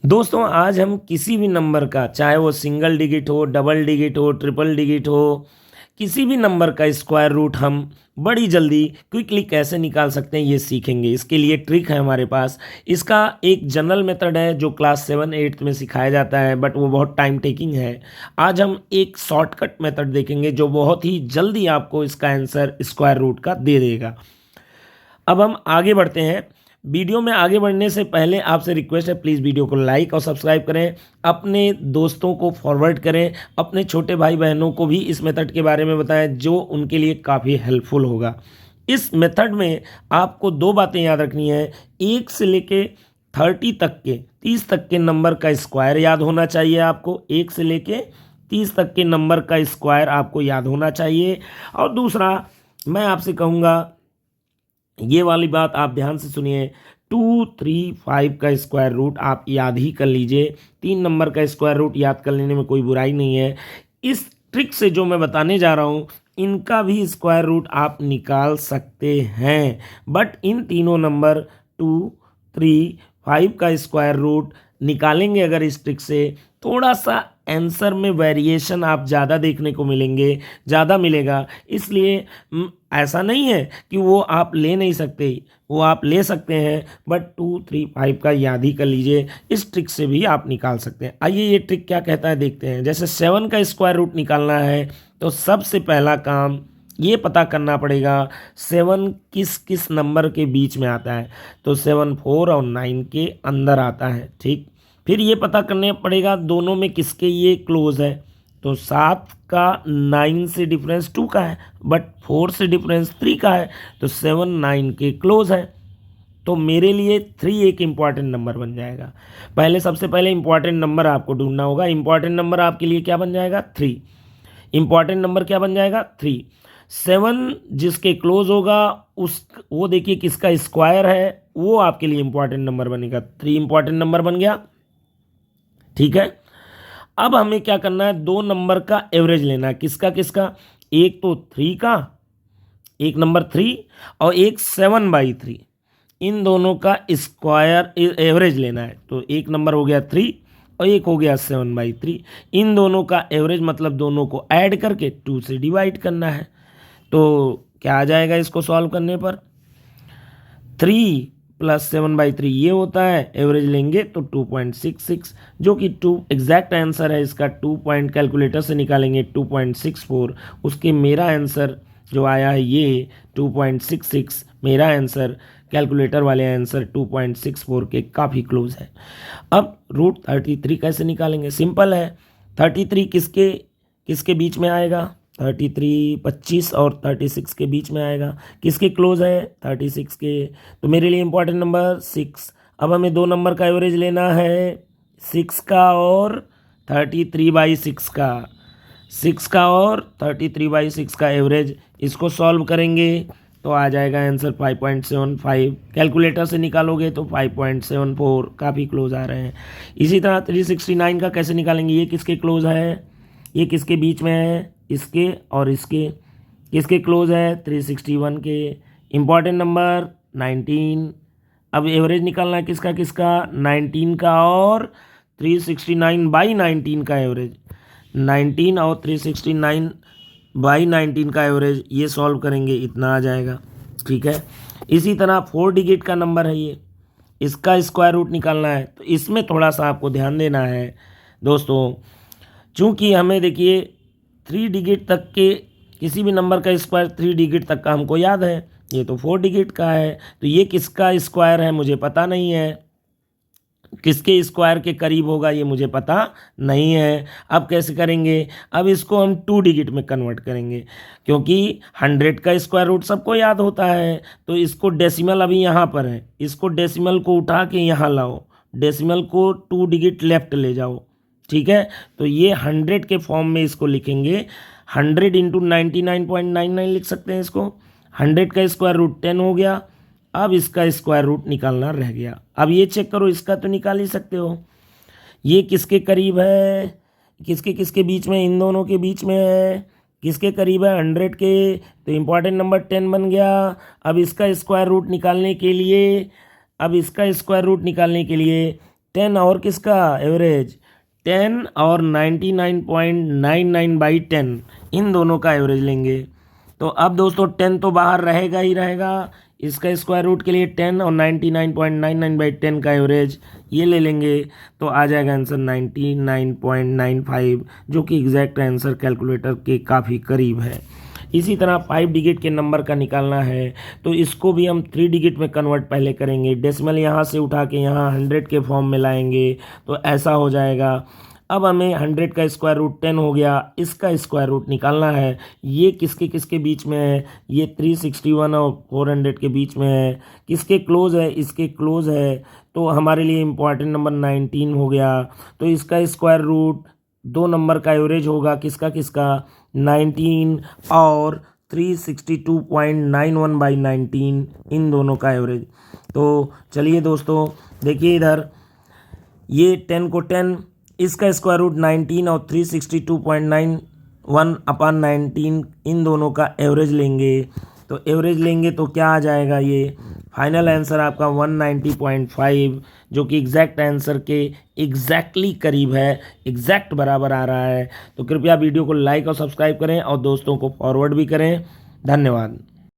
दोस्तों आज हम किसी भी नंबर का, चाहे वो सिंगल डिजिट हो, डबल डिजिट हो, ट्रिपल डिजिट हो, किसी भी नंबर का स्क्वायर रूट हम बड़ी जल्दी क्विकली कैसे निकाल सकते हैं ये सीखेंगे। इसके लिए ट्रिक है हमारे पास। इसका एक जनरल मेथड है जो क्लास 7-8 में सिखाया जाता है, बट वो बहुत टाइम टेकिंग है। आज हम एक शॉर्टकट मेथड देखेंगे जो बहुत ही जल्दी आपको इसका आंसर स्क्वायर रूट का दे देगा। अब हम आगे बढ़ते हैं। वीडियो में आगे बढ़ने से पहले आपसे रिक्वेस्ट है, प्लीज़ वीडियो को लाइक और सब्सक्राइब करें, अपने दोस्तों को फॉरवर्ड करें, अपने छोटे भाई बहनों को भी इस मेथड के बारे में बताएं जो उनके लिए काफ़ी हेल्पफुल होगा। इस मेथड में आपको दो बातें याद रखनी है। 1 से लेके 30 तक के नंबर का स्क्वायर याद होना चाहिए आपको। 1 से लेके 30 तक के नंबर का स्क्वायर आपको याद होना चाहिए। और दूसरा, मैं आपसे कहूँगा, ये वाली बात आप ध्यान से सुनिए, 235 का स्क्वायर रूट आप याद ही कर लीजिए। 3 नंबर का स्क्वायर रूट याद कर लेने में कोई बुराई नहीं है। इस ट्रिक से जो मैं बताने जा रहा हूँ, इनका भी स्क्वायर रूट आप निकाल सकते हैं, बट इन तीनों नंबर 2, 3, 5 का स्क्वायर रूट निकालेंगे अगर इस ट्रिक से, थोड़ा सा आंसर में वेरिएशन आप ज़्यादा देखने को मिलेंगे, ज़्यादा मिलेगा। इसलिए ऐसा नहीं है कि वो आप ले नहीं सकते, वो आप ले सकते हैं, बट 2, 3, 5 का याद ही कर लीजिए। इस ट्रिक से भी आप निकाल सकते हैं। आइए ये ट्रिक क्या कहता है देखते हैं। जैसे 7 का स्क्वायर रूट निकालना है तो सबसे पहला काम ये पता करना पड़ेगा 7 किस किस नंबर के बीच में आता है। तो 7 4 और 9 के अंदर आता है, ठीक। फिर ये पता करने पड़ेगा दोनों में किसके ये क्लोज है। तो 7 का 9 से डिफरेंस 2 का है, बट 4 से डिफरेंस 3 का है, तो 7 9 के क्लोज है। तो मेरे लिए 3 एक इम्पॉर्टेंट नंबर बन जाएगा। सबसे पहले इम्पॉर्टेंट नंबर आपको ढूंढना होगा। इम्पॉर्टेंट नंबर आपके लिए क्या बन जाएगा? 3। इम्पॉर्टेंट नंबर क्या बन जाएगा? 3। 7 जिसके क्लोज होगा वो देखिए किसका स्क्वायर है, वो आपके लिए इम्पॉर्टेंट नंबर बनेगा। 3 इम्पॉर्टेंट नंबर बन गया, ठीक है। अब हमें क्या करना है, दो नंबर का एवरेज लेना है। किसका किसका? एक तो 3 का, एक नंबर 3 और एक 7/3, इन दोनों का स्क्वायर एवरेज लेना है। तो एक नंबर हो गया 3 और एक हो गया 7/3। इन दोनों का एवरेज मतलब दोनों को ऐड करके 2 से डिवाइड करना है। तो क्या आ जाएगा इसको सॉल्व करने पर? 3 + 7/3 ये होता है, एवरेज लेंगे तो 2.66, जो कि 2 एग्जैक्ट आंसर है इसका। 2 पॉइंट कैलकुलेटर से निकालेंगे 2.64, उसके मेरा आंसर जो आया है ये 2.66, मेरा आंसर कैलकुलेटर वाले आंसर 2.64 के काफ़ी क्लोज है। अब रूट 33 कैसे निकालेंगे? सिंपल है। 33 किसके किसके बीच में आएगा? 33 25 और 36 के बीच में आएगा। किसके क्लोज है? 36 के। तो मेरे लिए इंपॉर्टेंट नंबर 6। अब हमें दो नंबर का एवरेज लेना है, 6 का और 33/6 का। 6 का और 33/6 का एवरेज, इसको सॉल्व करेंगे तो आ जाएगा आंसर 5.75। कैलकुलेटर से निकालोगे तो 5.74, काफ़ी क्लोज आ रहे हैं। इसी तरह 369 का कैसे निकालेंगे? ये किसके क्लोज है? ये किसके बीच में है? इसके और इसके। किसके क्लोज है? 361 के। Important number 19। अब एवरेज निकालना है किसका किसका? 19 का और 369/19 का एवरेज। 19 और 369/19 का एवरेज, ये सॉल्व करेंगे इतना आ जाएगा, ठीक है। इसी तरह 4 डिजिट का नंबर है ये, इसका स्क्वायर रूट निकालना है। तो इसमें थोड़ा सा आपको ध्यान देना है दोस्तों, चूँकि हमें देखिए 3 डिजिट तक के किसी भी नंबर का स्क्वायर 3 डिजिट तक का हमको याद है। ये तो 4 डिजिट का है, तो ये किसका स्क्वायर है मुझे पता नहीं है। किसके स्क्वायर के करीब होगा ये मुझे पता नहीं है। अब कैसे करेंगे? अब इसको हम 2 डिजिट में कन्वर्ट करेंगे, क्योंकि 100 का स्क्वायर रूट सबको याद होता है। तो इसको डेसिमल अभी यहाँ पर है, इसको डेसिमल को उठा के यहाँ लाओ, डेसिमल को 2 डिजिट लेफ्ट ले जाओ, ठीक है। तो ये 100 के फॉर्म में इसको लिखेंगे। 100 × 99.99 लिख सकते हैं इसको। 100 का स्क्वायर रूट 10 हो गया। अब इसका स्क्वायर रूट निकालना रह गया। अब ये चेक करो, इसका तो निकाल ही सकते हो। ये किसके करीब है? किसके किसके बीच में? इन दोनों के बीच में है। किसके करीब है? 100 के। तो इम्पॉर्टेंट नंबर 10 बन गया। अब इसका स्क्वायर रूट निकालने के लिए 10 10 और किसका एवरेज, 10 और 99.99/10 इन दोनों का एवरेज लेंगे। तो अब दोस्तों 10 तो बाहर रहेगा ही रहेगा, इसका स्क्वायर रूट के लिए 10 और 99.99/10 का एवरेज ये ले लेंगे, तो आ जाएगा आंसर 99.95, जो कि एग्जैक्ट आंसर कैलकुलेटर के काफ़ी करीब है। इसी तरह 5 डिजिट के नंबर का निकालना है, तो इसको भी हम 3 डिजिट में कन्वर्ट पहले करेंगे। डेसिमल यहाँ से उठा के यहाँ 100 के फॉर्म में लाएंगे, तो ऐसा हो जाएगा। अब हमें 100 का स्क्वायर रूट 10 हो गया, इसका स्क्वायर रूट निकालना है। ये किसके किसके बीच में है, ये 361 और 400 के बीच में है। किसके क्लोज है, इसके क्लोज है, तो हमारे लिए इम्पॉर्टेंट नंबर 19 हो गया। तो इसका स्क्वायर रूट 2 नंबर का एवरेज होगा, किसका किसका, 19 और 362.91/19 इन दोनों का एवरेज। तो चलिए दोस्तों देखिए इधर, ये 10 को 10, इसका स्क्वायर रूट 19 और 362.91/19 इन दोनों का एवरेज लेंगे। तो एवरेज लेंगे तो क्या आ जाएगा, ये फाइनल आंसर आपका 190.5, जो कि एग्जैक्ट आंसर के एग्जैक्टली करीब है, एग्जैक्ट बराबर आ रहा है। तो कृपया वीडियो को लाइक और सब्सक्राइब करें और दोस्तों को फॉरवर्ड भी करें। धन्यवाद।